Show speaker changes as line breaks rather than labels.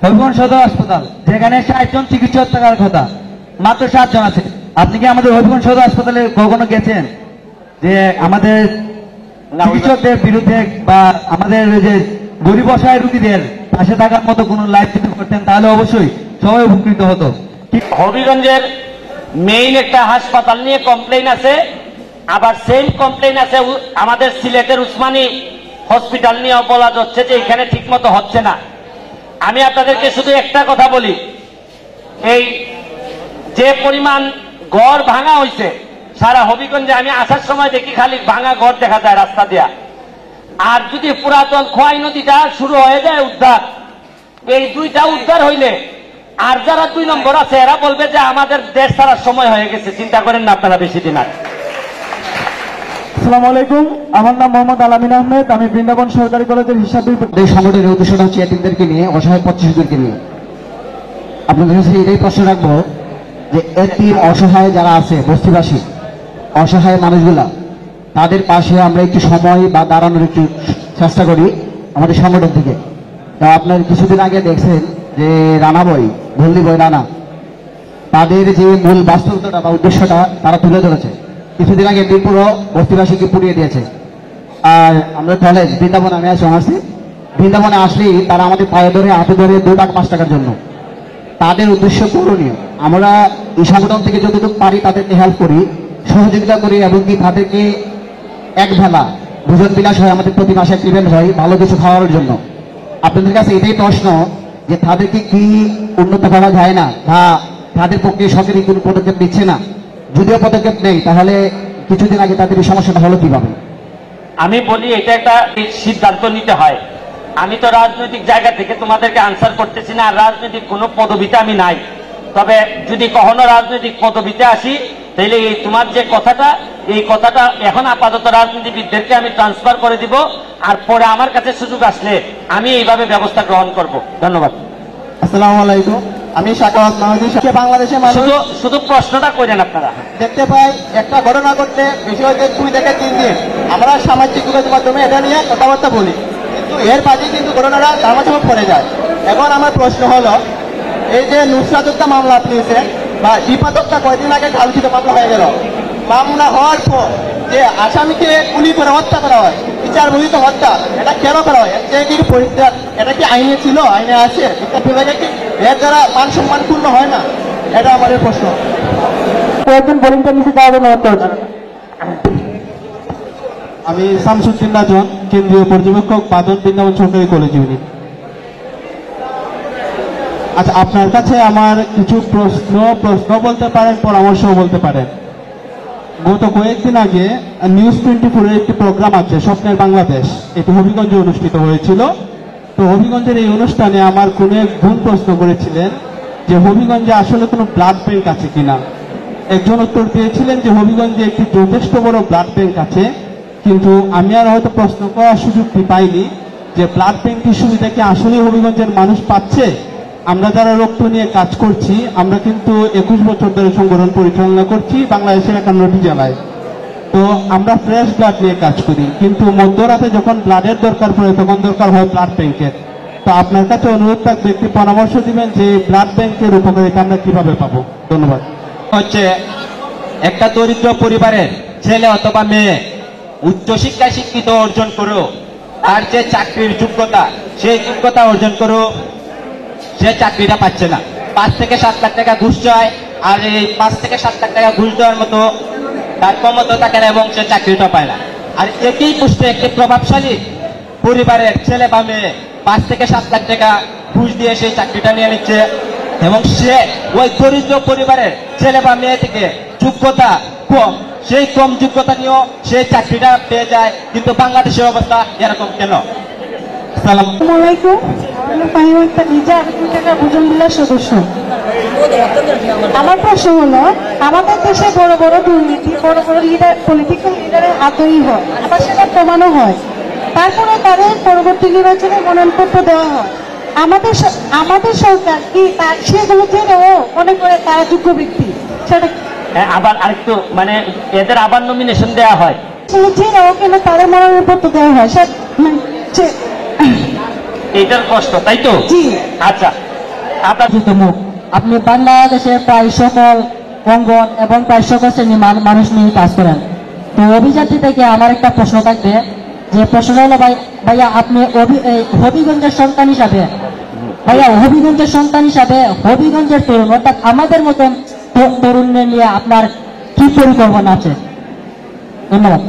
হবিগঞ্জ সদর হাসপাতাল যেখানে 60 জন চিকিৎসক থাকার কথা, মাত্র 7 জন আছে। আপনি কি আমাদের হবিগঞ্জ সদর হাসপাতালে কখনো গেছেন যে আমাদের চিকিৎসকদের বিরুদ্ধে বা আমাদের যে গরিব অসহায় রোগীদের পাশে থাকার মতো কোন লাইভ যদি করতেন তাহলে অবশ্যই সবাই উপকৃত হতো।
হবিগঞ্জের মেইন একটা হাসপাতাল নিয়ে কমপ্লেইন আছে, আবার সেম কমপ্লেইন আছে আমাদের সিলেটের উসমানী হসপিটাল নিয়ে বলা যাচ্ছে যে এখানে ঠিক মতো হচ্ছে না। আমি আপনাদেরকে শুধু একটা কথা বলি, এই যে পরিমাণ ঘর ভাঙা হয়েছে সারা হবিগঞ্জে, আমি আসার সময় দেখি খালি ভাঙা ঘর দেখা যায় রাস্তা দিয়া। আর যদি পুরাতন খোয়াই নদীটা শুরু হয়ে যায় উদ্ধার, এই দুইটা উদ্ধার হইলে আর যারা 2 নম্বর আছে এরা বলবে যে আমাদের দেশ ছাড়ার সময় হয়ে গেছে। চিন্তা করেন না আপনারা বেশি দিন আর।
আসসালামু আলাইকুম, আমার নাম মোহাম্মদ আলামিন আহমেদ, আমি বৃন্দাবন সরকারি কলেজের হিসাব বিভাগ।
এই সংগঠনের উদ্দেশ্যটা হচ্ছে এতিমদেরকে নিয়ে, অসহায় পথশিশুদেরকে নিয়ে। আপনাদের কাছে এটাই প্রশ্ন রাখবো যে এতিম অসহায় যারা আছে, বস্তিবাসী অসহায় মানুষগুলা, তাদের পাশে আমরা একটু সময় বা দাঁড়ানোর একটু চেষ্টা করি আমাদের সংগঠন থেকে। আপনার কিছুদিন আগে দেখছেন যে রানা বই, ভল্লি বই রানা, তাদের যে মূল বাস্তবতাটা বা উদ্দেশ্যটা তারা তুলে ধরেছে। কিছুদিন আগে বীরপুরও বস্তিবাসীকে পুড়িয়ে দিয়েছে। আর আমরা কলেজ বৃন্দাবনে আমি আসছি, বৃন্দাবনে আসলেই তারা আমাদের পায়ে ধরে হাতে ধরে 2 টাকা 5 টাকার জন্য। তাদের উদ্দেশ্য করণীয়, আমরা এই সংগঠন থেকে যতটুকু পারি তাদেরকে হেল্প করি, সহযোগিতা করি, এবং কি তাদেরকে এক বেলা ভোজন বিলাস হয়, আমাদের প্রতি মাসে একটা ইভেন্ট হয় ভালো কিছু খাওয়ানোর জন্য। আপনাদের কাছে এটাই প্রশ্ন যে তাদেরকে কি উন্নত করা যায় না, বা তাদের পক্ষে সরকারি কোনো পদক্ষেপ নিচ্ছে না? যদিও পদক্ষেপ নেই, তাহলে কিছুদিন আগে তাদের এই সমস্যাটা হলো কিভাবে?
আমি বলি এটা একটা সিদ্ধান্ত নিতে হয়। আমি তো রাজনৈতিক জায়গা থেকে তোমাদেরকে আনসার করতেছি না, আর রাজনৈতিক কোনো পদবিতে আমি নাই। তবে যদি কখনো রাজনৈতিক পদবিতে আসি তাহলে এই তোমার যে কথাটা, এই কথাটা এখন আপাতত রাজনীতিবিদদেরকে আমি ট্রান্সফার করে দিব, আর পরে আমার কাছে সুযোগ আসলে আমি এইভাবে ব্যবস্থা গ্রহণ করব। ধন্যবাদ।
আসসালামু আলাইকুম, আমি শাকাওয়াত মাহমুদ। বাংলাদেশের মানুষ
শুধু প্রশ্নটা করেন আপনারা।
দেখতে পাই একটা ঘটনা ঘটলে বেশি হয়তো 2 থেকে 3 দিন আমরা সামাজিক যোগাযোগ মাধ্যমে এটা নিয়ে কথাবার্তা বলি, কিন্তু এর বাদে কিন্তু ঘটনাটা ধামাচাপা পড়ে যায়। এখন আমার প্রশ্ন হলো, এই যে নুসরাত হত্যা মামলা আপনি নিয়েছেন, বা ইফাত হত্যা কয়েকদিন আগে কালকিত মামলা হয়ে গেল, মামলা হওয়ার পর যে আসামিকে গুলি করে হত্যা করা হয়, বিচার বহির্ভূত হত্যা, এটা কেন করা হয়? এটা কি আইনে ছিল, আইনে আছে? বিচার বিভাগে কি এর দ্বারা মান সম্মান পূর্ণ হয় না? এটা আমাদের প্রশ্ন। কয়েকজন ভলেন্টিয়ার নিচে তার জন্য আমি শামসুদ্দিন রাজন, কেন্দ্রীয় পর্যবেক্ষক, বাদন, বৃন্দাবন সরকারি কলেজ ইউনিট। আচ্ছা, আপনার কাছে আমার কিছু প্রশ্ন বলতে পারেন, পরামর্শও বলতে পারেন। গত কয়েকদিন আগে নিউজ 24 একটি প্রোগ্রাম আছে, স্বপ্নের বাংলাদেশ, এটি হবিগঞ্জে অনুষ্ঠিত হয়েছিল। তো হবিগঞ্জের এই অনুষ্ঠানে আমার কোনো এক বোন প্রশ্ন করেছিলেন যে হবিগঞ্জে আসলে কোনো ব্লাড ব্যাংক আছে কিনা। একজন উত্তর দিয়েছিলেন যে হবিগঞ্জে একটি যথেষ্ট বড় ব্লাড ব্যাংক আছে, কিন্তু আমি আর হয়তো প্রশ্ন করার সুযোগটি পাইনি যে ব্লাড ব্যাংকটির সুবিধা কি আসলে হবিগঞ্জের মানুষ পাচ্ছে। আমরা যারা রক্ত নিয়ে কাজ করছি, আমরা কিন্তু 21 বছর ধরে সংগঠন পরিচালনা করছি বাংলাদেশের 51টি জেলায়। তো আমরা ফ্রেশ ব্লাড নিয়ে কাজ করি, কিন্তু মধ্যরাতে যখন ব্লাডের দরকার পড়ে তখন দরকার হয় ব্লাড ব্যাংকের। তো আপনার কাছে অনুরোধ থাকবে, একটি পরামর্শ দিবেন যে ব্লাড ব্যাংকের উপকারিতা আমরা কিভাবে পাবো? ধন্যবাদ।
হচ্ছে একটা দরিদ্র পরিবারের ছেলে অথবা মেয়ে উচ্চশিক্ষায় শিক্ষিত অর্জন করো, আর যে চাকরির যোগ্যতা, সেই যোগ্যতা অর্জন করো, সে চাকরিটা পাচ্ছে না। 5 থেকে 7 লাখ টাকা ঘুষ চায়, আর এই 5 থেকে 7 লাখ টাকা ঘুষ দেওয়ার মতো তার ক্ষমতা থাকে না, এবং সে চাকরিটা পায় না। আর একই পোস্টে একটি প্রভাবশালী পরিবারের ছেলে বা মেয়ে 5 থেকে 7 লাখ টাকা ঘুষ দিয়ে সেই চাকরিটা নিয়ে নিচ্ছে, এবং সে ওই দরিদ্র পরিবারের ছেলে বা মেয়ে থেকে যোগ্যতা কম, সেই কম যোগ্যতা নিয়েও সেই চাকরিটা পেয়ে যায়। কিন্তু বাংলাদেশের অবস্থা এরকম কেন?
আসসালামু আলাইকুম, আমি একটা নিজে ভোজন বিলাস সদস্য। আমার প্রশ্ন হলো, আমাদের দেশে বড় বড় দুর্নীতি, বড় বড় লিডার, পলিটিক্যাল লিডারের হাতেই হয়, আবার সেটা প্রমাণও হয়। তারপরে তাদের পরবর্তী নির্বাচনে মনোনয়নপত্র দেওয়া হয়। আমাদের সরকার কি সেগুলো জেনেও মনে করে তারা যোগ্য ব্যক্তি, সেটা
আবার আরেকটু মানে এদের আবার নমিনেশন দেওয়া হয়,
জেনেও কেন তাদের মনোনয়নপত্র দেওয়া হয়?
এইটার কষ্ট, তাই তো?
জি।
আচ্ছা, আপনার
মুখ আপনি বাংলাদেশের প্রায় সকল অঙ্গন এবং প্রায় সকল শ্রেণীর মানুষ নিয়ে কাজ করেন। তো অভিযাত্রী থেকে আমার একটা প্রশ্ন থাকবে, যে প্রশ্ন হলো ভাইয়া আপনি হবিগঞ্জের সন্তান হিসাবে, হবিগঞ্জের তরুণ অর্থাৎ আমাদের মতন তরুণদের নিয়ে আপনার কি পরিকল্পনা আছে? ধন্যবাদ।